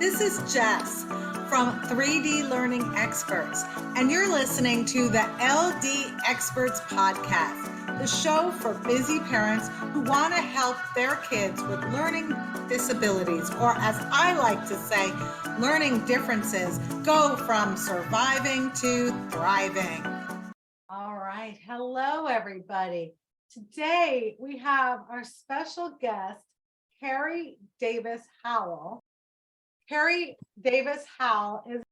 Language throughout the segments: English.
This is Jess from 3D Learning Experts, and you're listening to the LD Experts Podcast, the show for busy parents who want to help their kids with learning disabilities, or as I like to say, learning differences, go from surviving to thriving. All right. Hello, everybody. Today we have our special guest, Kerrie Davis Howell. Kerrie Davis Howell is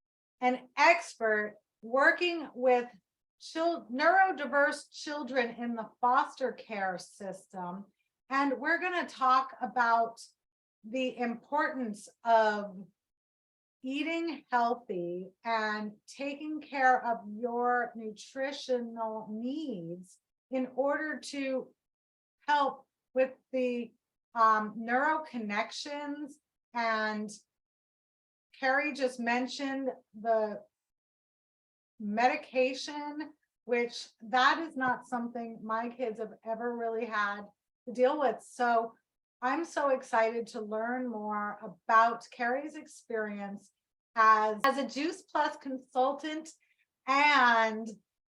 an expert working with neurodiverse children in the foster care system. And we're going to talk about the importance of eating healthy and taking care of your nutritional needs in order to help with the neuro connections. And Kerrie just mentioned the medication, which that is not something my kids have ever really had to deal with. So I'm so excited to learn more about Kerrie's experience as a Juice Plus consultant and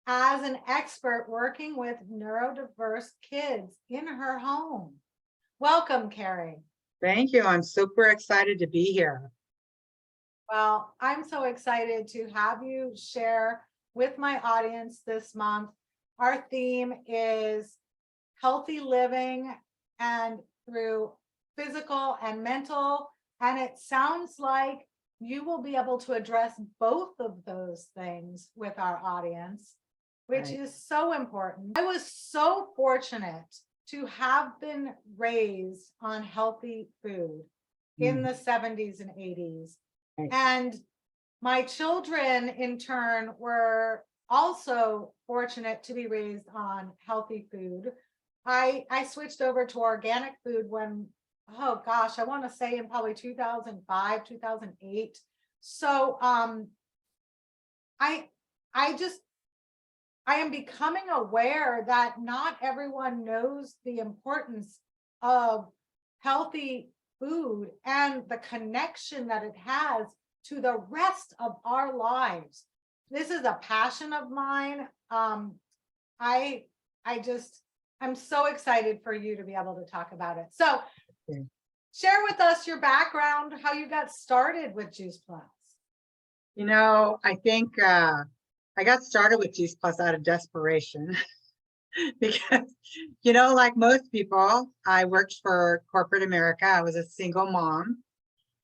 as an expert working with neurodiverse kids in her home. Welcome, Kerrie. Thank you. I'm super excited to be here. Well, I'm so excited to have you share with my audience this month. Our theme is healthy living and through physical and mental. And it sounds like you will be able to address both of those things with our audience, which is so important. I was so fortunate to have been raised on healthy food in the 70s and 80s. And my children, in turn, were also fortunate to be raised on healthy food. I switched over to organic food when, oh gosh, I want to say in probably 2005, 2008. So I am becoming aware that not everyone knows the importance of healthy food and the connection that it has to the rest of our lives. This is a passion of mine. I'm so excited for you to be able to talk about it. So share with us your background, how you got started with Juice Plus. You know, I think I got started with Juice Plus out of desperation. Because, you know, like most people, I worked for corporate America. I was a single mom.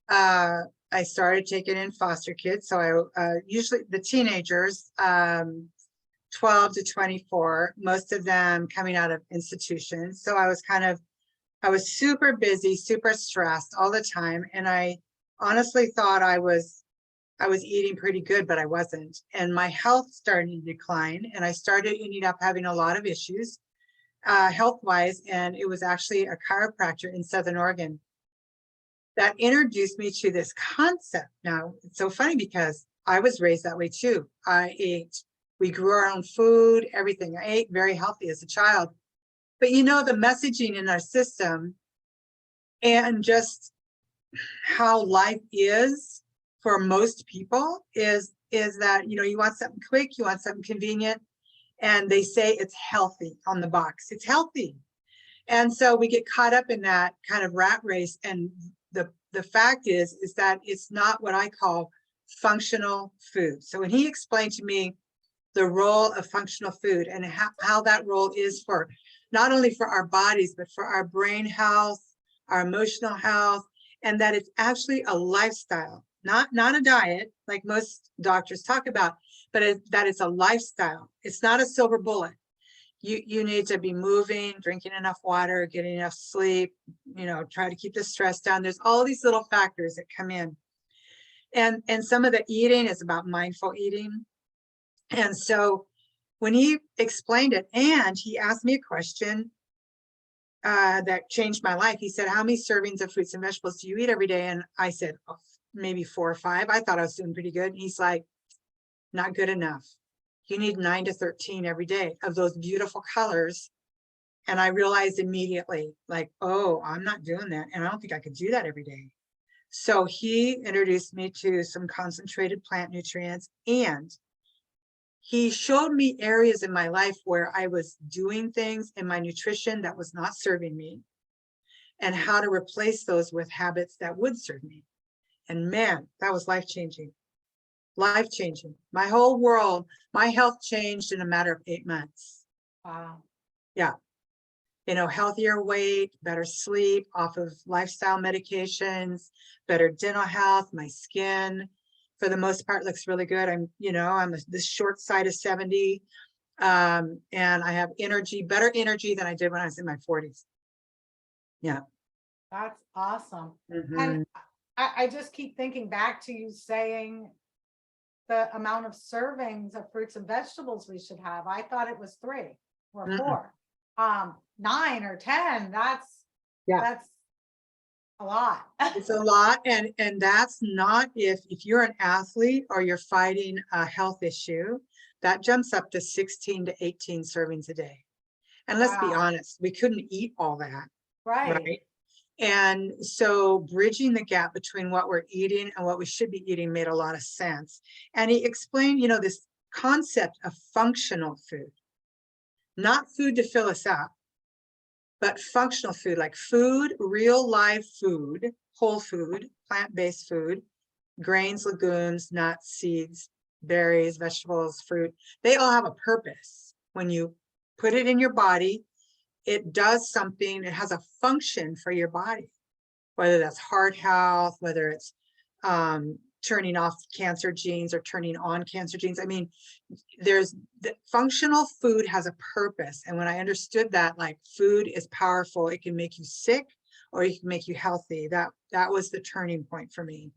I started taking in foster kids. So I usually the teenagers, 12 to 24, most of them coming out of institutions. So I was super busy, super stressed all the time. And I honestly thought I was eating pretty good, but I wasn't. And my health started to decline. And I started ending up having a lot of issues health-wise. And it was actually a chiropractor in Southern Oregon that introduced me to this concept. Now, it's so funny because I was raised that way too. We grew our own food, everything. I ate very healthy as a child. But you know, the messaging in our system and just how life is for most people is that, you know, you want something quick, you want something convenient, and they say it's healthy on the box. It's healthy. And so we get caught up in that kind of rat race. And the fact is that it's not what I call functional food. So when he explained to me the role of functional food and how that role is for not only for our bodies, but for our brain health, our emotional health, and that it's actually a lifestyle. Not a diet like most doctors talk about, but that it's a lifestyle. It's not a silver bullet. You need to be moving, drinking enough water, getting enough sleep, you know, try to keep the stress down. There's all these little factors that come in. And some of the eating is about mindful eating. And so when he explained it, and he asked me a question that changed my life. He said, how many servings of fruits and vegetables do you eat every day? And I said, oh, maybe 4 or 5. I thought I was doing pretty good. And he's like, not good enough. You need 9 to 13 every day of those beautiful colors. And I realized immediately, like, oh, I'm not doing that. And I don't think I could do that every day. So he introduced me to some concentrated plant nutrients, and he showed me areas in my life where I was doing things in my nutrition that was not serving me, and how to replace those with habits that would serve me. And man, that was life-changing. Life-changing. My whole world, my health changed in a matter of 8 months. Wow. Yeah. Healthier weight, better sleep, off of lifestyle medications, better dental health, my skin, for the most part, looks really good. I'm this short side of 70, and I have energy, better energy than I did when I was in my 40s. Yeah. That's awesome. Mhm. And I just keep thinking back to you saying the amount of servings of fruits and vegetables we should have. I thought it was 3 or Mm-mm. 4. 9 or 10, Yeah. that's a lot. It's a lot, and that's not if you're an athlete or you're fighting a health issue, that jumps up to 16 to 18 servings a day. And let's be Wow. honest, we couldn't eat all that, Right. right? And so bridging the gap between what we're eating and what we should be eating made a lot of sense. And he explained, this concept of functional food, not food to fill us up, but functional food, like food, real live food, whole food, plant-based food, grains, legumes, nuts, seeds, berries, vegetables, fruit. They all have a purpose. When you put it in your body, it does something, it has a function for your body, whether that's heart health, whether it's turning off cancer genes or turning on cancer genes. I mean, the functional food has a purpose. And when I understood that, like, food is powerful, it can make you sick or it can make you healthy. That was the turning point for me.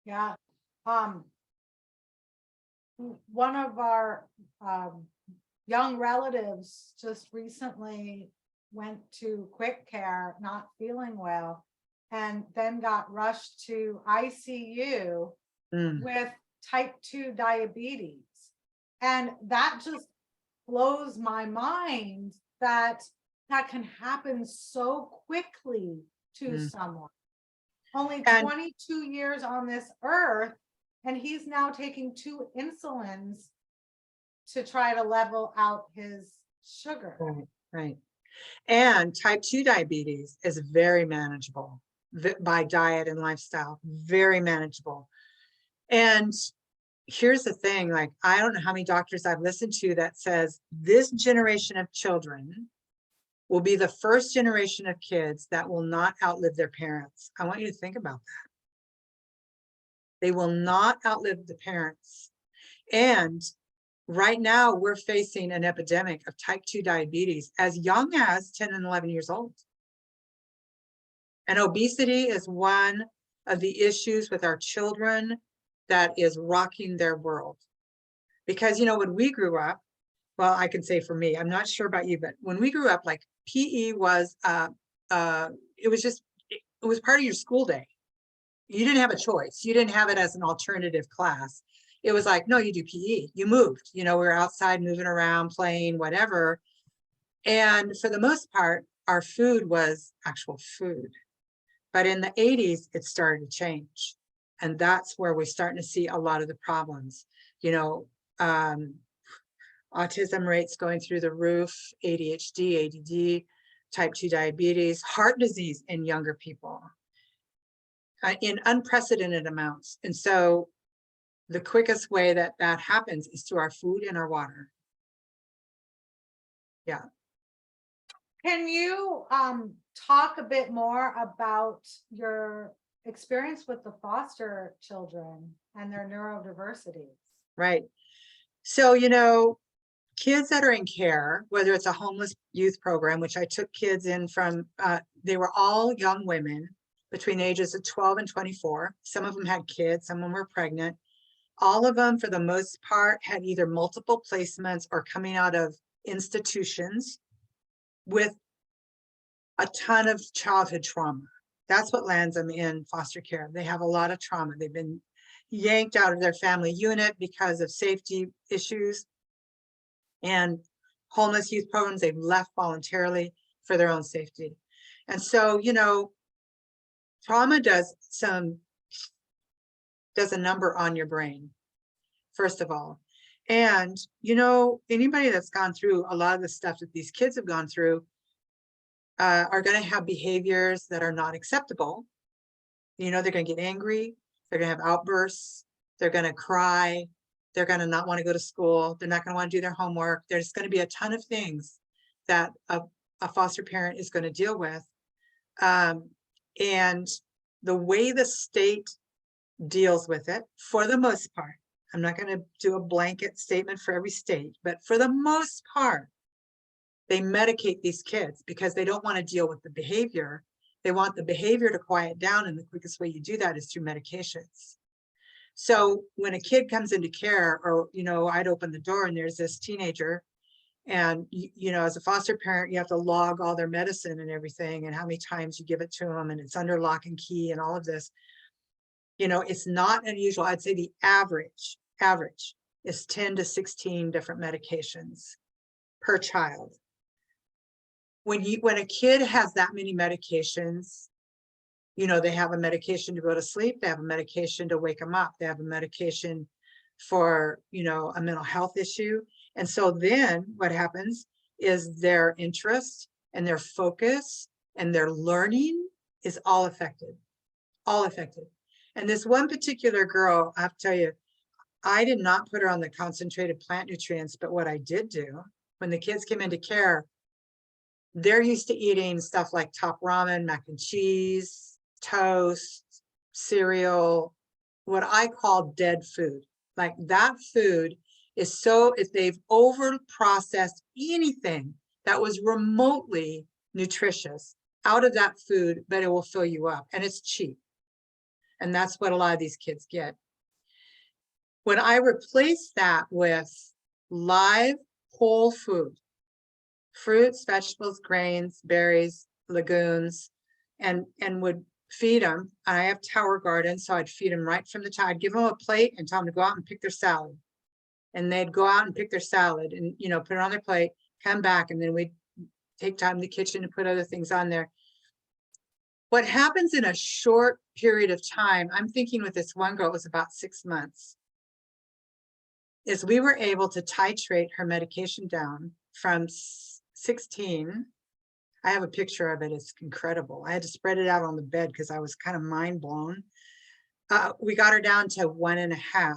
Yeah. One of our young relatives just recently went to quick care, not feeling well, and then got rushed to ICU with type 2 diabetes. And that just blows my mind that that can happen so quickly to someone. Only And 22 years on this earth, and he's now taking 2 insulins to try to level out his sugar. right. And type 2 diabetes is very manageable by diet and lifestyle, very manageable. And here's the thing, like, I don't know how many doctors I've listened to that says this generation of children will be the first generation of kids that will not outlive their parents. I want you to think about that. They will not outlive the parents. And right now we're facing an epidemic of type 2 diabetes as young as 10 and 11 years old. And obesity is one of the issues with our children that is rocking their world. Because, when we grew up, well, I can say for me, I'm not sure about you, but when we grew up, like, PE was, it was part of your school day. You didn't have a choice. You didn't have it as an alternative class. It was like, no, you do PE. You moved, we were outside moving around, playing, whatever. And for the most part, our food was actual food. But in the 80s, it started to change. And that's where we're starting to see a lot of the problems. Autism rates going through the roof, ADHD, ADD, type 2 diabetes, heart disease in younger people in unprecedented amounts. And so the quickest way that happens is through our food and our water. Yeah. Can you talk a bit more about your experience with the foster children and their neurodiversity? Right. So, kids that are in care, whether it's a homeless youth program, which I took kids in from, they were all young women between the ages of 12 and 24. Some of them had kids, some of them were pregnant. All of them, for the most part, had either multiple placements or coming out of institutions with a ton of childhood trauma. That's what lands them in foster care. They have a lot of trauma. They've been yanked out of their family unit because of safety issues. And homeless youth programs, they've left voluntarily for their own safety. And so, trauma does a number on your brain, first of all. And, you know, anybody that's gone through a lot of the stuff that these kids have gone through are going to have behaviors that are not acceptable. You know, they're going to get angry. They're going to have outbursts. They're going to cry. They're going to not want to go to school. They're not going to want to do their homework. There's going to be a ton of things that a foster parent is going to deal with. And the way the state deals with it, for the most part, I'm not going to do a blanket statement for every state, but for the most part, they medicate these kids because they don't want to deal with the behavior. They want the behavior to quiet down, and the quickest way you do that is through medications. So when a kid comes into care, or, you know, I'd open the door and there's this teenager, and, you know, as a foster parent, you have to log all their medicine and everything and how many times you give it to them, and it's under lock and key and all of this. You know, it's not unusual. I'd say the average is 10 to 16 different medications per child. When a kid has that many medications, you know, they have a medication to go to sleep, they have a medication to wake them up, they have a medication for, you know, a mental health issue. And so then what happens is their interest and their focus and their learning is all affected. And this one particular girl, I have to tell you, I did not put her on the concentrated plant nutrients, but what I did do, when the kids came into care, they're used to eating stuff like top ramen, mac and cheese, toast, cereal, what I call dead food. Like that food is so, if they've over processed anything that was remotely nutritious out of that food, but it will fill you up, and it's cheap. And that's what a lot of these kids get. When I replace that with live whole food, fruits, vegetables, grains, berries, legumes, and would feed them. I have tower gardens, so I'd feed them right from the top. I'd give them a plate and tell them to go out and pick their salad. And they'd go out and pick their salad and, you know, put it on their plate, come back, and then we'd take time in the kitchen to put other things on there. What happens in a short period of time, I'm thinking with this one girl, it was about 6 months, is we were able to titrate her medication down from 16. I have a picture of it. It's incredible. I had to spread it out on the bed because I was kind of mind blown. We got her down to 1.5.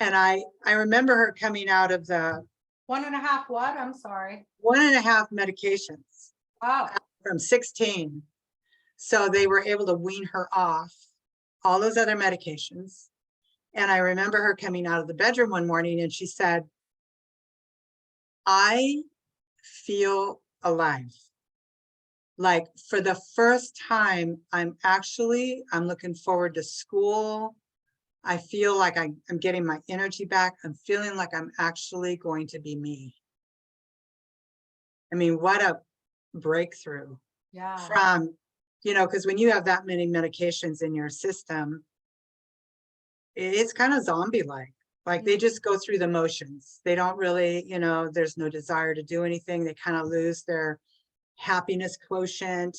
And I remember her coming out of the 1.5 what? I'm sorry. 1.5 medications. Wow. From 16. So they were able to wean her off all those other medications. And I remember her coming out of the bedroom one morning and she said, I feel alive. Like for the first time, I'm looking forward to school. I feel like I'm getting my energy back. I'm feeling like I'm actually going to be me. I mean, what a breakthrough. Yeah. From, you know, because when you have that many medications in your system, it's kind of zombie-like. Like they just go through the motions. They don't really, you know, there's no desire to do anything. They kind of lose their happiness quotient.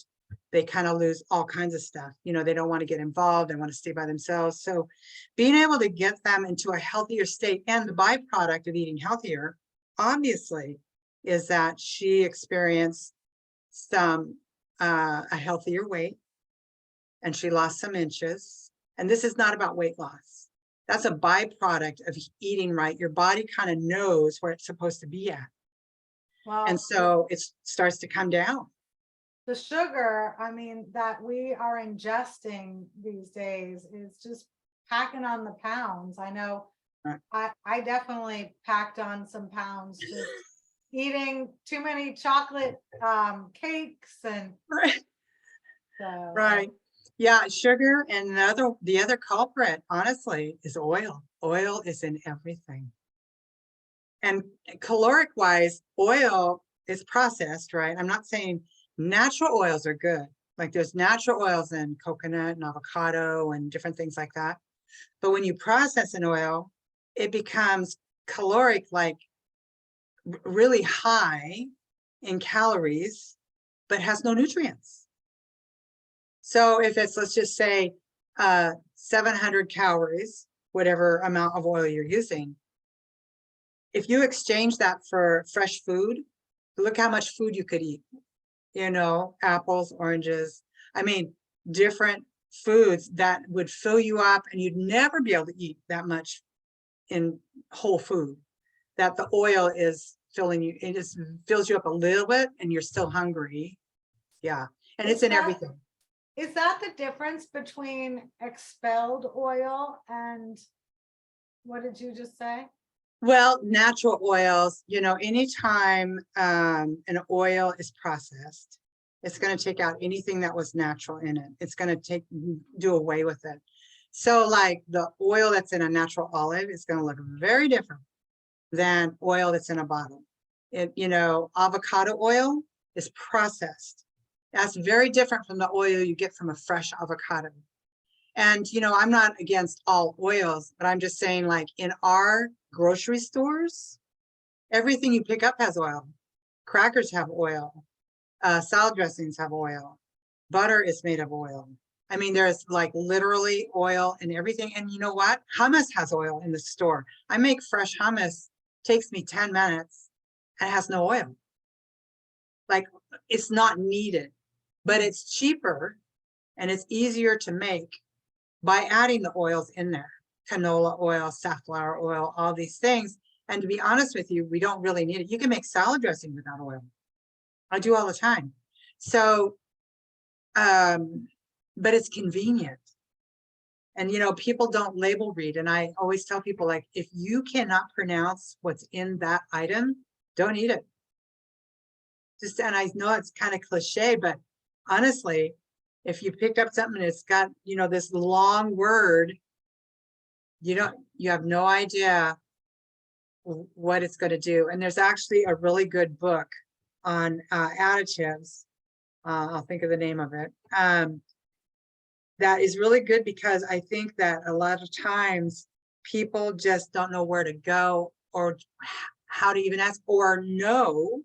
They kind of lose all kinds of stuff. You know, they don't want to get involved. They want to stay by themselves. So being able to get them into a healthier state, and the byproduct of eating healthier, obviously, is that she experienced some a healthier weight, and she lost some inches. And this is not about weight loss. That's a byproduct of eating right. Your body kind of knows where it's supposed to be at. Well, and so it starts to come down. The sugar, I mean, that we are ingesting these days is just packing on the pounds. I know right. I definitely packed on some pounds just eating too many chocolate cakes and right. So, right. Yeah, sugar, and the other culprit, honestly, is oil. Oil is in everything. And caloric wise, oil is processed, right? I'm not saying natural oils are good. Like there's natural oils in coconut and avocado and different things like that. But when you process an oil, it becomes caloric, like really high in calories, but has no nutrients. So if it's, let's just say, 700 calories, whatever amount of oil you're using, if you exchange that for fresh food, look how much food you could eat. Apples, oranges, I mean, different foods that would fill you up, and you'd never be able to eat that much in whole food, that the oil is filling you. It just fills you up a little bit and you're still hungry. Yeah. And it's in everything. Is that the difference between expelled oil and what did you just say? Well, natural oils, anytime an oil is processed, it's going to take out anything that was natural in it. It's going to do away with it. So like the oil that's in a natural olive is going to look very different than oil that's in a bottle. Avocado oil is processed. That's very different from the oil you get from a fresh avocado. And, I'm not against all oils, but I'm just saying, like, in our grocery stores, everything you pick up has oil. Crackers have oil. Salad dressings have oil. Butter is made of oil. I mean, there's like literally oil in everything. And you know what? Hummus has oil in the store. I make fresh hummus, takes me 10 minutes and it has no oil. Like, it's not needed, but it's cheaper and it's easier to make by adding the oils in there. Canola oil, safflower oil, all these things. And to be honest with you, we don't really need it. You can make salad dressing without oil. I do all the time. So, but it's convenient. And, people don't label read. And I always tell people, like, if you cannot pronounce what's in that item, don't eat it. And I know it's kind of cliche, but honestly, if you picked up something and it's got, this long word, you have no idea what it's going to do. And there's actually a really good book on additives. I'll think of the name of it. That is really good, because I think that a lot of times people just don't know where to go or how to even ask or know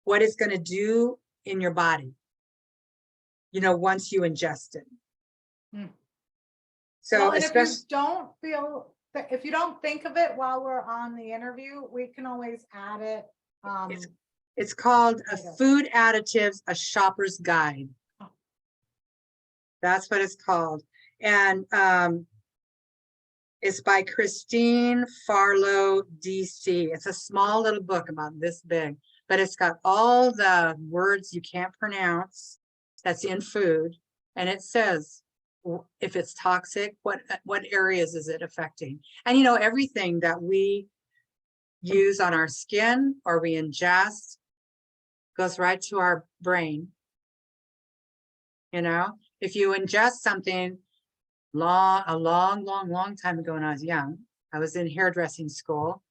what it's going to do in your body, once you ingest it. So well, if you don't think of it while we're on the interview, we can always add it. It's called Food Additives, A Shopper's Guide. Oh. That's what it's called. And it's by Christine Farlow, DC. It's a small little book about this big, but it's got all the words you can't pronounce that's in food. And it says, if it's toxic, what areas is it affecting? And, everything that we use on our skin or we ingest goes right to our brain. If you ingest something a long time ago when I was young, I was in hairdressing school.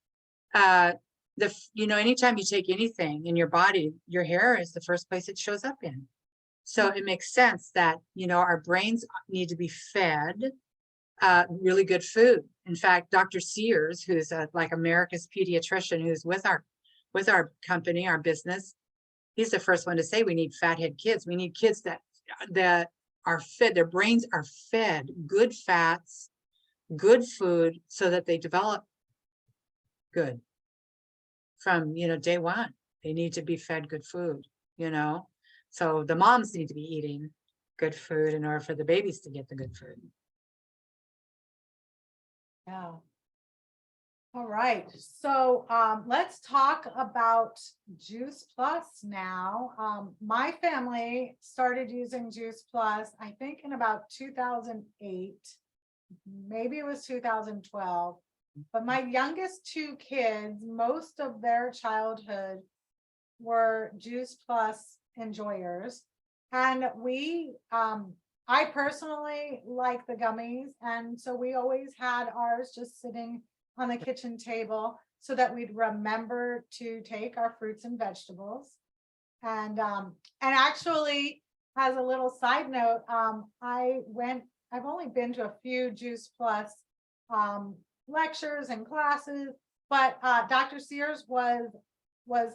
Anytime you take anything in your body, your hair is the first place it shows up in. So it makes sense that, our brains need to be fed really good food. In fact, Dr. Sears, who's like America's pediatrician, who's with our company, our business, he's the first one to say we need fathead kids. We need kids that are fed, their brains are fed good fats, good food, so that they develop good from, day one. They need to be fed good food, So the moms need to be eating good food in order for the babies to get the good food. Yeah. All right. So let's talk about Juice Plus now. My family started using Juice Plus, I think in about 2008, maybe it was 2012. But my youngest two kids, most of their childhood were Juice Plus enjoyers. And I personally like the gummies. And so we always had ours just sitting on the kitchen table so that we'd remember to take our fruits and vegetables. And actually, as a little side note, I've only been to a few Juice Plus lectures and classes, but Dr. Sears was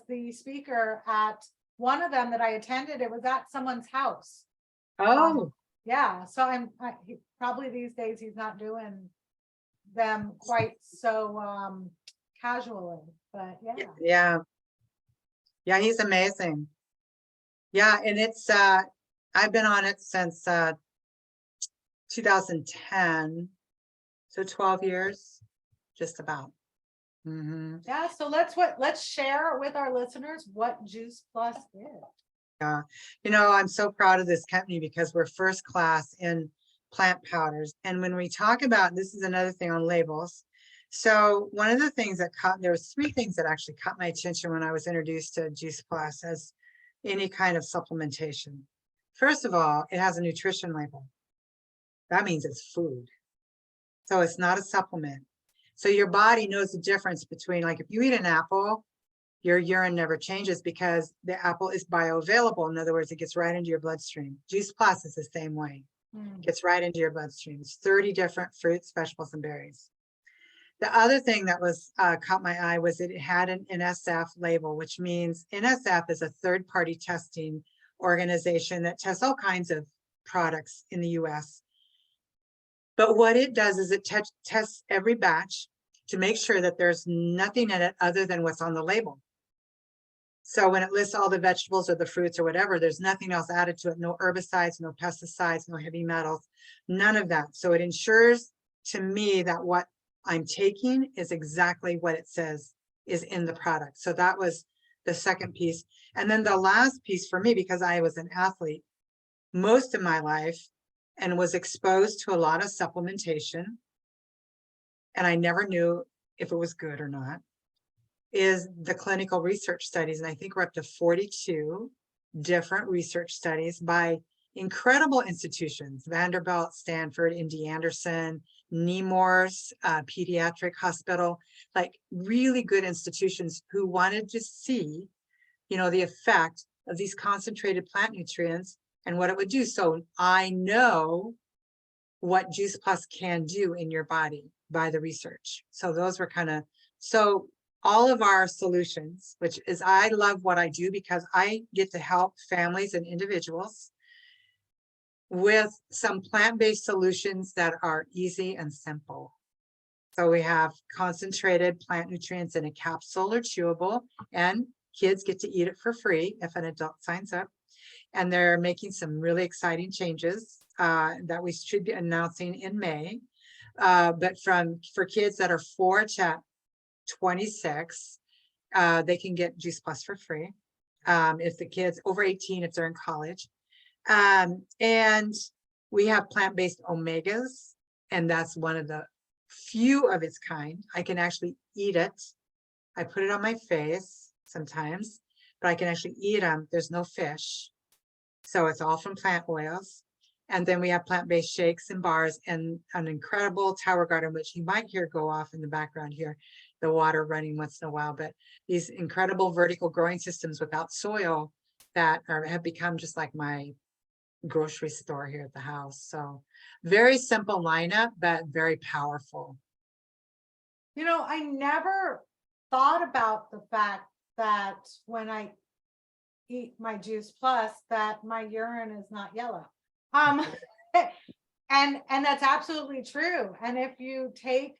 the speaker at one of them that I attended. It was at someone's house. Oh. Yeah, so probably these days he's not doing them quite so casually, but yeah. Yeah, he's amazing. Yeah, and it's I've been on it since 2010, so 12 years, just about. Yeah, so let's share with our listeners what Juice Plus is. Yeah, I'm so proud of this company because we're first class in plant powders. And when we talk about, this is another thing on labels. So one of the things that there was three things that actually caught my attention when I was introduced to Juice Plus as any kind of supplementation. First of all, it has a nutrition label. That means it's food. So it's not a supplement. So your body knows the difference between, like, if you eat an apple, your urine never changes because the apple is bioavailable. In other words, it gets right into your bloodstream. Juice Plus is the same way. It gets right into your bloodstream. It's 30 different fruits, vegetables, and berries. The other thing that was caught my eye was it had an NSF label, which means NSF is a third-party testing organization that tests all kinds of products in the US. But what it does is it tests every batch to make sure that there's nothing in it other than what's on the label. So when it lists all the vegetables or the fruits or whatever, there's nothing else added to it. No herbicides, no pesticides, no heavy metals, none of that. So it ensures to me that what I'm taking is exactly what it says is in the product. So that was the second piece. And then the last piece for me, because I was an athlete most of my life and was exposed to a lot of supplementation, and I never knew if it was good or not, is the clinical research studies. And I think we're up to 42 different research studies by incredible institutions: Vanderbilt, Stanford, MD Anderson, Nemours Pediatric Hospital, like really good institutions who wanted to see, the effect of these concentrated plant nutrients and what it would do. So I know what Juice Plus can do in your body by the research. So those were so all of our solutions, which is, I love what I do because I get to help families and individuals with some plant-based solutions that are easy and simple. So we have concentrated plant nutrients in a capsule or chewable, and kids get to eat it for free if an adult signs up. And they're making some really exciting changes that we should be announcing in May. But for kids that are 4 to 26, they can get Juice Plus for free. If the kids over 18, if they're in college. And we have plant-based omegas, and that's one of the few of its kind. I can actually eat it. I put it on my face sometimes, but I can actually eat them. There's no fish. So it's all from plant oils. And then we have plant-based shakes and bars, and an incredible tower garden, which you might hear go off in the background here, the water running once in a while, but these incredible vertical growing systems without soil that have become just like my grocery store here at the house. So very simple lineup, but very powerful. I never thought about the fact that when I eat my Juice Plus, that my urine is not yellow. And that's absolutely true. And if you take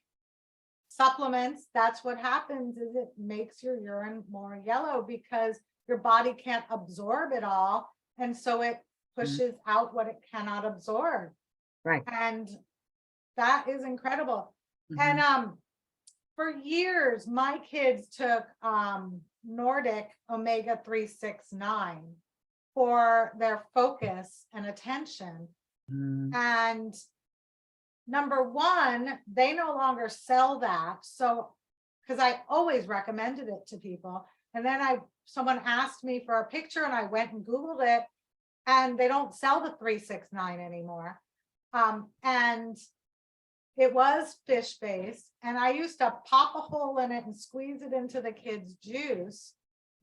supplements, that's what happens, is it makes your urine more yellow because your body can't absorb it all. And so it pushes out what it cannot absorb. Right. And that is incredible. And for years, my kids took Nordic omega 369 for their focus and attention. And number one, they no longer sell that. So, because I always recommended it to people. And then someone asked me for a picture and I went and Googled it, and they don't sell the 369 anymore. And it was fish-based, and I used to pop a hole in it and squeeze it into the kids' juice,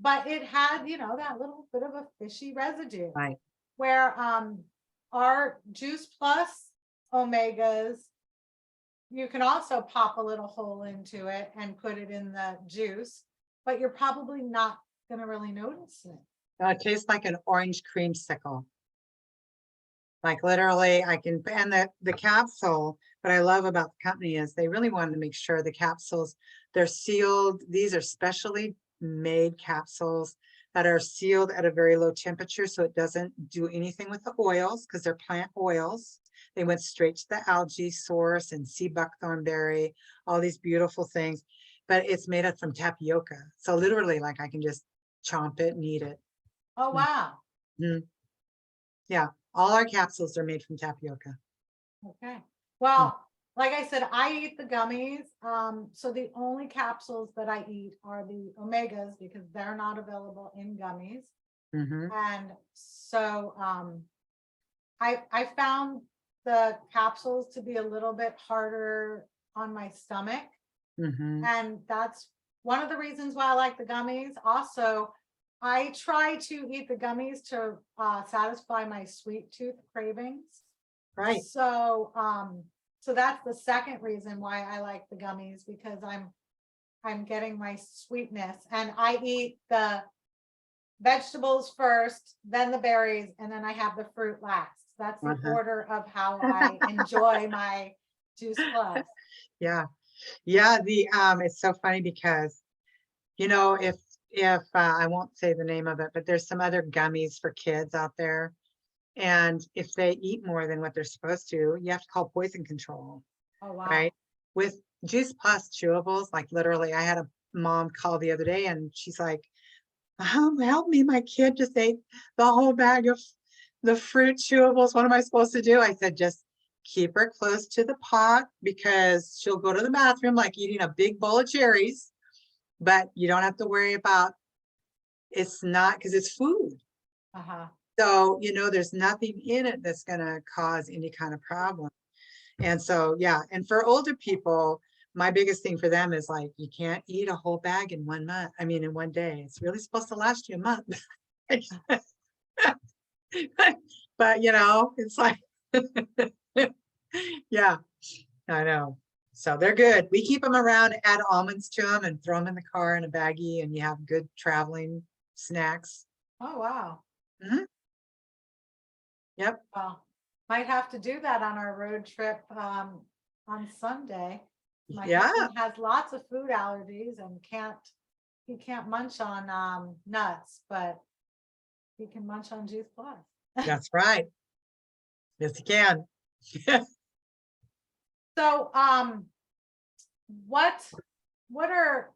but it had, that little bit of a fishy residue. Right. Where our Juice Plus omegas, you can also pop a little hole into it and put it in the juice, but you're probably not going to really notice it. It tastes like an orange creamsicle. Like literally I can, and the capsule, what I love about the company is they really wanted to make sure the capsules, they're sealed. These are specially made capsules that are sealed at a very low temperature, so it doesn't do anything with the oils because they're plant oils. They went straight to the algae source and sea buckthorn berry, all these beautiful things, but it's made up from tapioca. So literally, like I can just chomp it and eat it. Oh, wow. Mhm. Yeah, all our capsules are made from tapioca. Okay. Well, like I said, I eat the gummies. So the only capsules that I eat are the omegas because they're not available in gummies. Mm-hmm. And so I found the capsules to be a little bit harder on my stomach. Mm-hmm. And that's one of the reasons why I like the gummies. Also, I try to eat the gummies to satisfy my sweet tooth cravings. Right. So that's the second reason why I like the gummies, because I'm getting my sweetness, and I eat the vegetables first, then the berries, and then I have the fruit last. That's the Uh-huh. order of how I enjoy my Juice Plus. Yeah. Yeah. It's so funny because, if I won't say the name of it, but there's some other gummies for kids out there. And if they eat more than what they're supposed to, you have to call poison control, Oh, wow. right? With Juice Plus chewables, like literally, I had a mom call the other day and she's like, help me, my kid just ate the whole bag of the fruit chewables. What am I supposed to do? I said, just keep her close to the pot because she'll go to the bathroom like eating a big bowl of cherries, but you don't have to worry about, it's not, because it's food. Uh-huh. So, there's nothing in it that's going to cause any kind of problem. And so, yeah. And for older people, my biggest thing for them is like, you can't eat a whole bag in 1 month. I mean, in 1 day. It's really supposed to last you a month. But, it's like, yeah, I know. So they're good. We keep them around, add almonds to them and throw them in the car in a baggie, and you have good traveling snacks. Oh, wow. Mhm. Yep. Well, might have to do that on our road trip on Sunday. My Yeah. husband has lots of food allergies and he can't munch on nuts, but he can munch on Juice Plus. That's right. Yes, you can. So what what are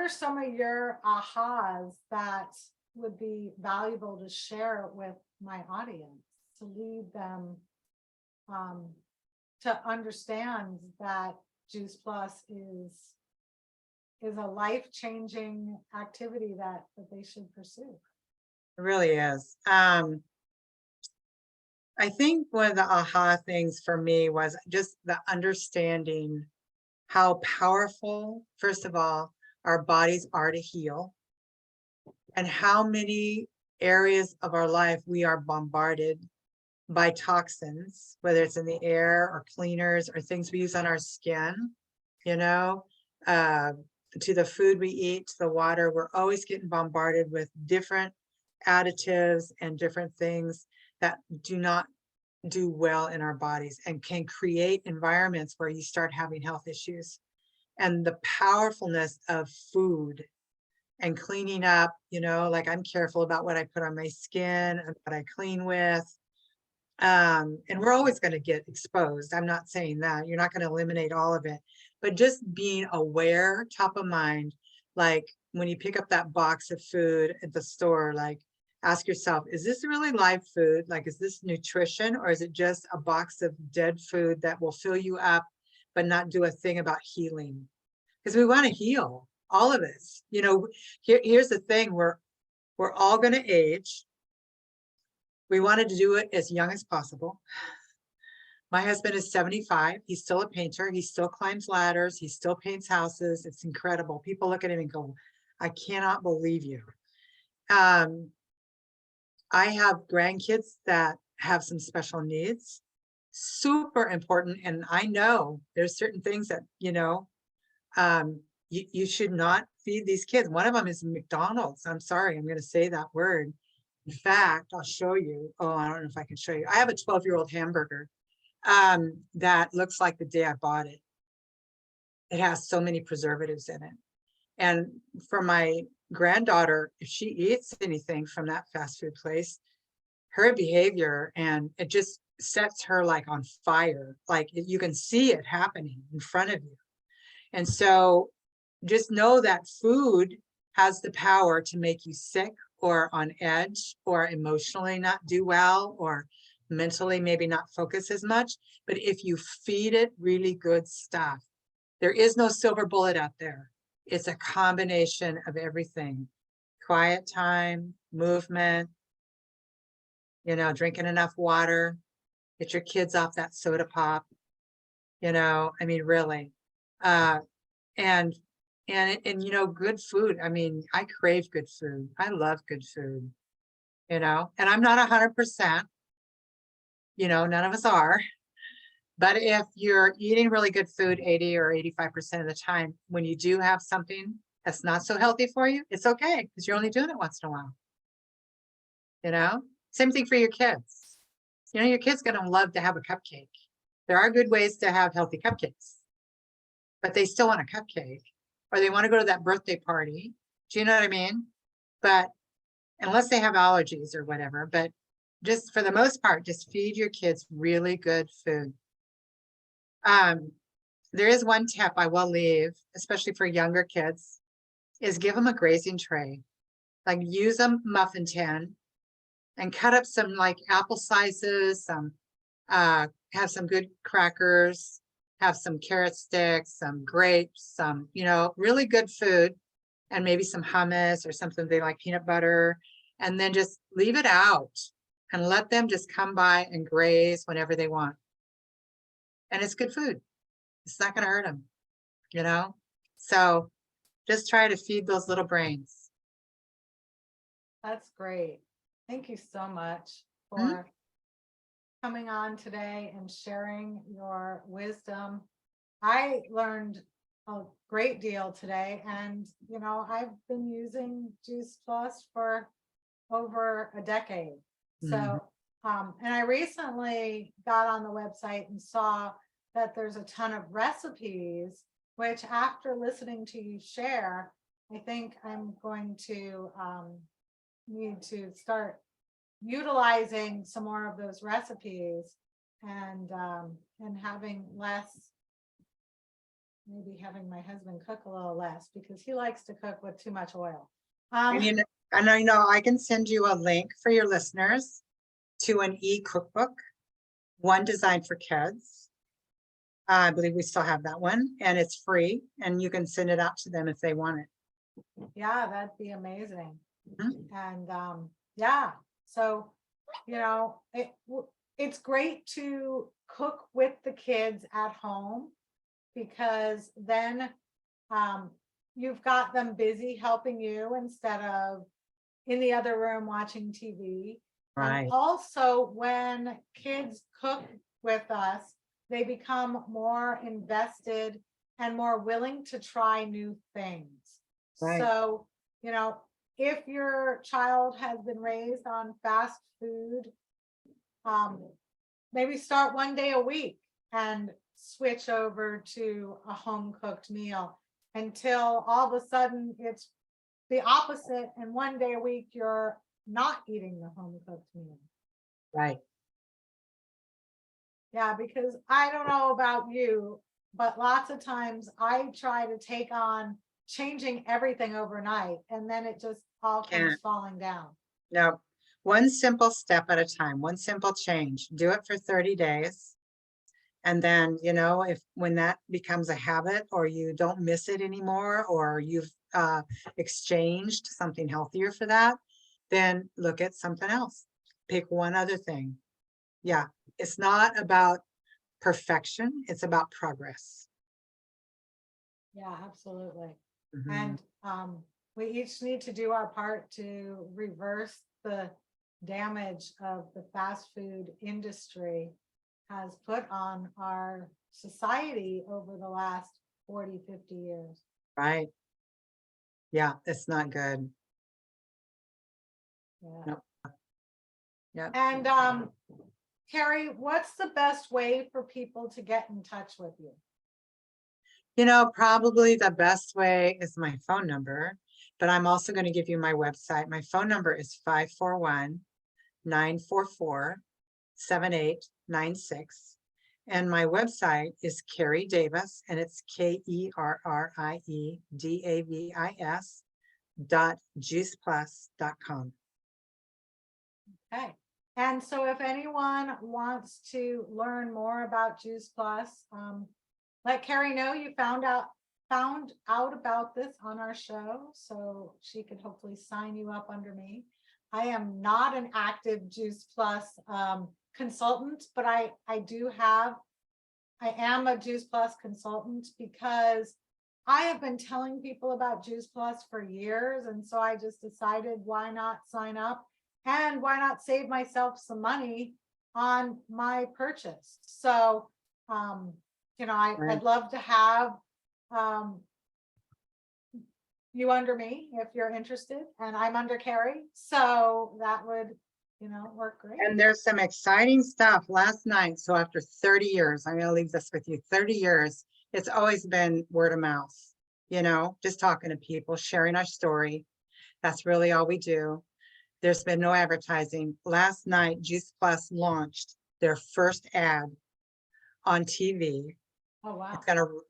some of your ahas that would be valuable to share with my audience to lead them to understand that Juice Plus is a life-changing activity that they should pursue? It really is. I think one of the aha things for me was just the understanding how powerful, first of all, our bodies are to heal, and how many areas of our life we are bombarded by toxins, whether it's in the air or cleaners or things we use on our skin, you know, uh, to the food we eat, to the water. We're always getting bombarded with different additives and different things that do not do well in our bodies and can create environments where you start having health issues. And the powerfulness of food and cleaning up, like I'm careful about what I put on my skin and what I clean with. And we're always going to get exposed. I'm not saying that you're not going to eliminate all of it, but just being aware, top of mind, like when you pick up that box of food at the store, like ask yourself, is this really live food? Like, is this nutrition, or is it just a box of dead food that will fill you up, but not do a thing about healing? Because we want to heal, all of us. Here's the thing, we're all going to age. We wanted to do it as young as possible. My husband is 75. He's still a painter. He still climbs ladders. He still paints houses. It's incredible. People look at him and go, I cannot believe you. I have grandkids that have some special needs. Super important. And I know there's certain things that, you should not feed these kids. One of them is McDonald's. I'm sorry, I'm going to say that word. In fact, I'll show you. Oh, I don't know if I can show you. I have a 12-year-old hamburger that looks like the day I bought it. It has so many preservatives in it. And for my granddaughter, if she eats anything from that fast food place, her behavior, and it just sets her like on fire. Like you can see it happening in front of you. And so just know that food has the power to make you sick or on edge or emotionally not do well or mentally maybe not focus as much. But if you feed it really good stuff, there is no silver bullet out there. It's a combination of everything. Quiet time, movement, drinking enough water, get your kids off that soda pop, I mean, really. And good food. I mean, I crave good food. I love good food, and I'm not 100%, none of us are. But if you're eating really good food 80 or 85% of the time, when you do have something that's not so healthy for you, it's okay because you're only doing it once in a while. Same thing for your kids. Your kid's going to love to have a cupcake. There are good ways to have healthy cupcakes, but they still want a cupcake, or they want to go to that birthday party. Do you know what I mean? But unless they have allergies or whatever, but just for the most part, just feed your kids really good food. There is one tip I will leave, especially for younger kids, is give them a grazing tray. Like use a muffin tin and cut up some like apple slices, have some good crackers, have some carrot sticks, some grapes, some, really good food, and maybe some hummus or something they like, peanut butter, and then just leave it out and let them just come by and graze whenever they want. And it's good food. It's not going to hurt them, So just try to feed those little brains. That's great. Thank you so much for coming on today and sharing your wisdom. I learned a great deal today, and I've been using Juice Plus for over a decade. So and I recently got on the website and saw that there's a ton of recipes, which after listening to you share, I think I'm going to need to start utilizing some more of those recipes and having less, maybe having my husband cook a little less because he likes to cook with too much oil. And I can send you a link for your listeners to an e-cookbook, one designed for kids. I believe we still have that one, and it's free, and you can send it out to them if they want it. Yeah, that'd be amazing. And so it's great to cook with the kids at home, because then you've got them busy helping you instead of in the other room watching TV. Right. And also, when kids cook with us, they become more invested and more willing to try new things. Right. So, if your child has been raised on fast food, maybe start one day a week and switch over to a home cooked meal until all of a sudden it's the opposite, and one day a week you're not eating the home cooked meal. Right. Yeah, because I don't know about you, but lots of times I try to take on changing everything overnight, and then it just all comes falling down. No, one simple step at a time, one simple change. Do it for 30 days. And then, when that becomes a habit, or you don't miss it anymore, or you've exchanged something healthier for that, then look at something else. Pick one other thing. Yeah, it's not about perfection, it's about progress. Yeah, absolutely. And we each need to do our part to reverse the damage of the fast food industry has put on our society over the last 40, 50 years. Right. Yeah, it's not good. Yeah. No. Yep. And Kerrie, what's the best way for people to get in touch with you? Probably the best way is my phone number, but I'm also going to give you my website. My phone number is 541-944-7896. And my website is Kerrie Davis, and it's KerrieDavis.juiceplus.com. Okay. And so if anyone wants to learn more about Juice Plus, let Kerrie know you found out about this on our show, so she could hopefully sign you up under me. I am not an active Juice Plus consultant, but I am a Juice Plus consultant because I have been telling people about Juice Plus for years. And so I just decided, why not sign up, and why not save myself some money on my purchase? So, I'd love to have you under me if you're interested, and I'm under Kerrie. So that would, work great. And there's some exciting stuff last night. So after 30 years, I'm going to leave this with you. 30 years, it's always been word of mouth, just talking to people, sharing our story. That's really all we do. There's been no advertising. Last night, Juice Plus launched their first ad on TV. Oh, wow.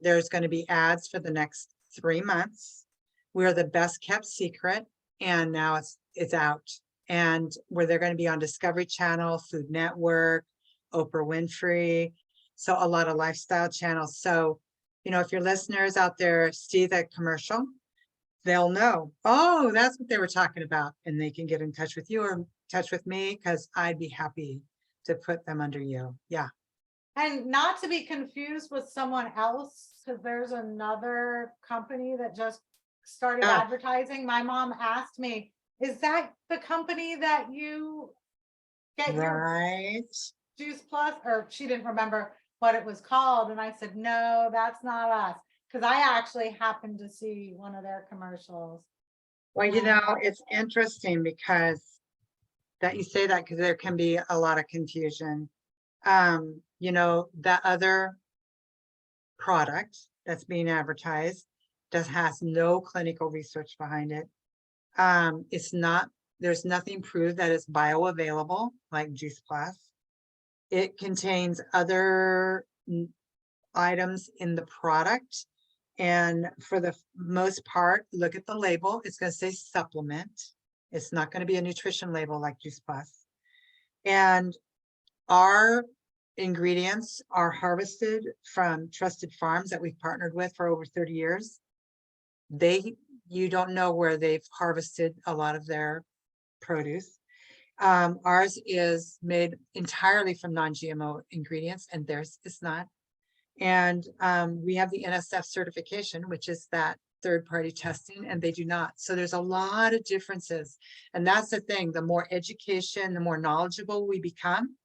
There's going to be ads for the next 3 months. We're the best kept secret, and now it's out. And where they're going to be on Discovery Channel, Food Network, Oprah Winfrey, so a lot of lifestyle channels. So, if your listeners out there see that commercial, they'll know, oh, that's what they were talking about, and they can get in touch with you or in touch with me, because I'd be happy to put them under you. Yeah. And not to be confused with someone else, because there's another company that just started advertising. My mom asked me, is that the company that you get your Juice Plus? Or she didn't remember what it was called. And I said, no, that's not us. Because I actually happened to see one of their commercials. Well, it's interesting because that you say that, because there can be a lot of confusion. That other product that's being advertised has no clinical research behind it. There's nothing proved that it's bioavailable like Juice Plus. It contains other items in the product. And for the most part, look at the label. It's going to say supplement. It's not going to be a nutrition label like Juice Plus. And our ingredients are harvested from trusted farms that we've partnered with for over 30 years. You don't know where they've harvested a lot of their produce. Ours is made entirely from non-GMO ingredients, and theirs is not. And we have the NSF certification, which is that third-party testing, and they do not. So there's a lot of differences. And that's the thing, the more education, the more knowledgeable we become,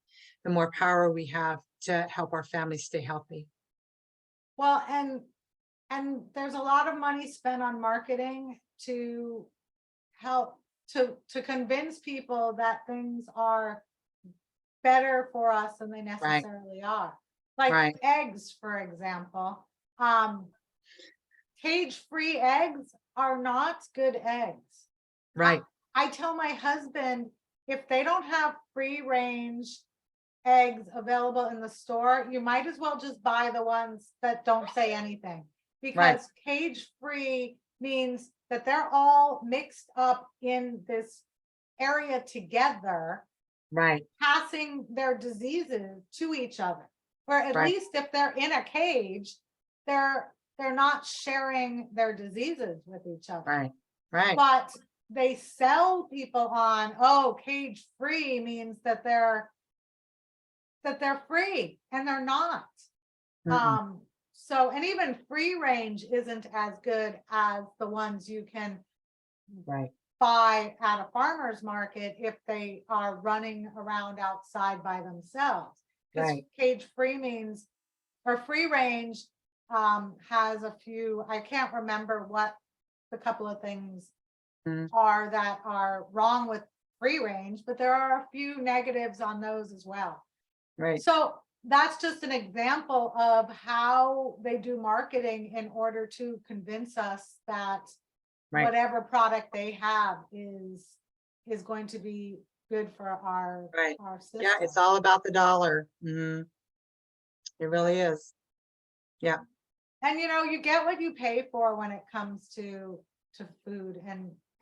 the more power we have to help our families stay healthy. Well, and there's a lot of money spent on marketing to help to convince people that things are better for us than they necessarily are. Like eggs, for example. Cage-free eggs are not good eggs. Right. I tell my husband, if they don't have free-range eggs available in the store, you might as well just buy the ones that don't say anything, because cage-free means that they're all mixed up in this area together, passing their diseases to each other. Or at least if they're in a cage, they're not sharing their diseases with each other. But they sell people on, oh, cage-free means that they're free, and they're not. So, and even free range isn't as good as the ones you can buy at a farmer's market if they are running around outside by themselves. Because cage-free means, or free range has a few, I can't remember what the couple of things are that are wrong with free range, but there are a few negatives on those as well. Right. So that's just an example of how they do marketing in order to convince us that Right. whatever product they have is going to be good for our Right. our system. Yeah, it's all about the dollar. It really is. Yeah. And you get what you pay for when it comes to food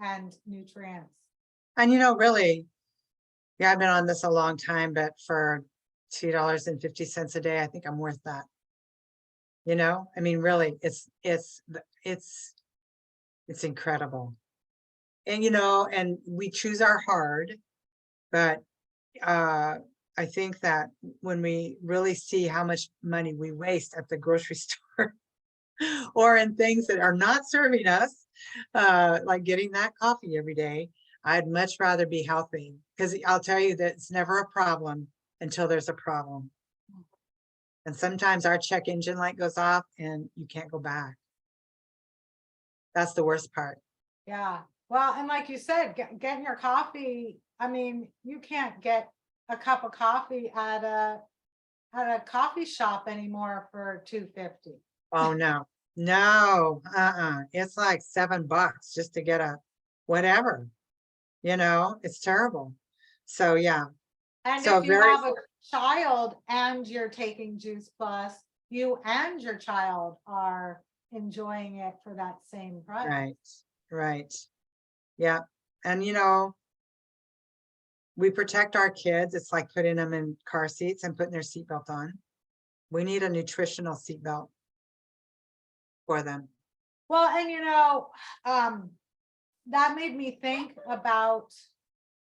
and nutrients. And really, yeah, I've been on this a long time, but for $2.50 a day, I think I'm worth that. I mean, really, it's incredible. And and we choose our hard, but I think that when we really see how much money we waste at the grocery store or in things that are not serving us, like getting that coffee every day, I'd much rather be healthy, because I'll tell you that it's never a problem until there's a problem. And sometimes our check engine light goes off and you can't go back. That's the worst part. Yeah. Well, and like you said, getting your coffee, I mean, you can't get a cup of coffee at a coffee shop anymore for $2.50. Oh no, no, it's like $7 just to get a whatever, it's terrible. So yeah. And So if you very have a child and you're taking Juice Plus, you and your child are enjoying it for that same price. right, right. Yeah. And we protect our kids. It's like putting them in car seats and putting their seatbelt on. We need a nutritional seatbelt for them. Well, and that made me think about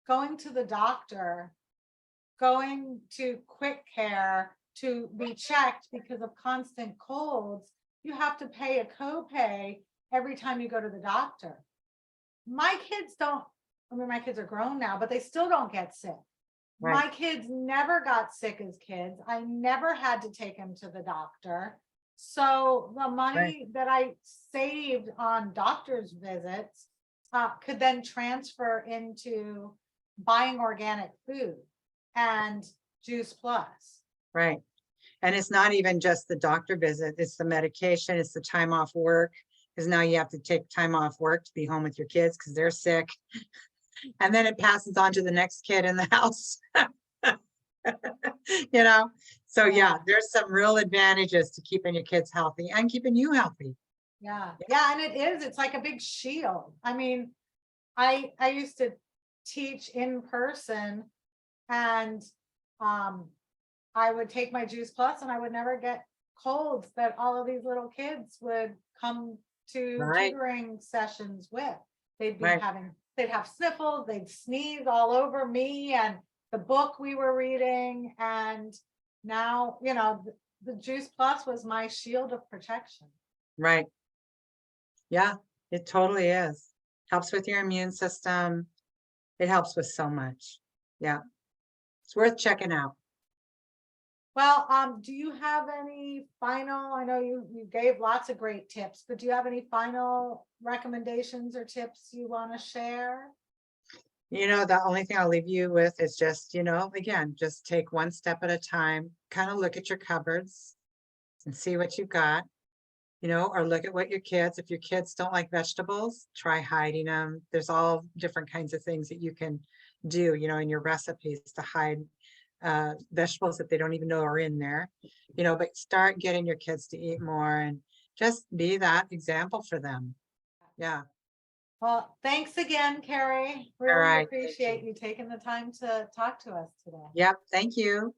going to the doctor, going to quick care to be checked because of constant colds. You have to pay a copay every time you go to the doctor. My kids don't, I mean, my kids are grown now, but they still don't get sick. Right. My kids never got sick as kids. I never had to take them to the doctor. So the money that I saved on doctor's visits could then transfer into buying organic food and Juice Plus. Right. And it's not even just the doctor visit, it's the medication, it's the time off work, because now you have to take time off work to be home with your kids because they're sick. And then it passes on to the next kid in the house. So yeah, there's some real advantages to keeping your kids healthy and keeping you healthy. Yeah, and it's like a big shield. I mean, I used to teach in person, and I would take my Juice Plus and I would never get colds that all of these little kids would come to tutoring sessions with. They'd be they'd have sniffles, they'd sneeze all over me and the book we were reading. And now, the Juice Plus was my shield of protection. Right. Yeah, it totally is. Helps with your immune system. It helps with so much. Yeah. It's worth checking out. Well, do you have any final, I know you gave lots of great tips, but do you have any final recommendations or tips you want to share? The only thing I'll leave you with is just, again, just take one step at a time, kind of look at your cupboards and see what you've got, or look at what if your kids don't like vegetables, try hiding them. There's all different kinds of things that you can do, in your recipes to hide vegetables that they don't even know are in there, but start getting your kids to eat more and just be that example for them. Yeah. Well, thanks again, Kerrie. Really appreciate you taking the time to talk to us today. Yep. Thank you.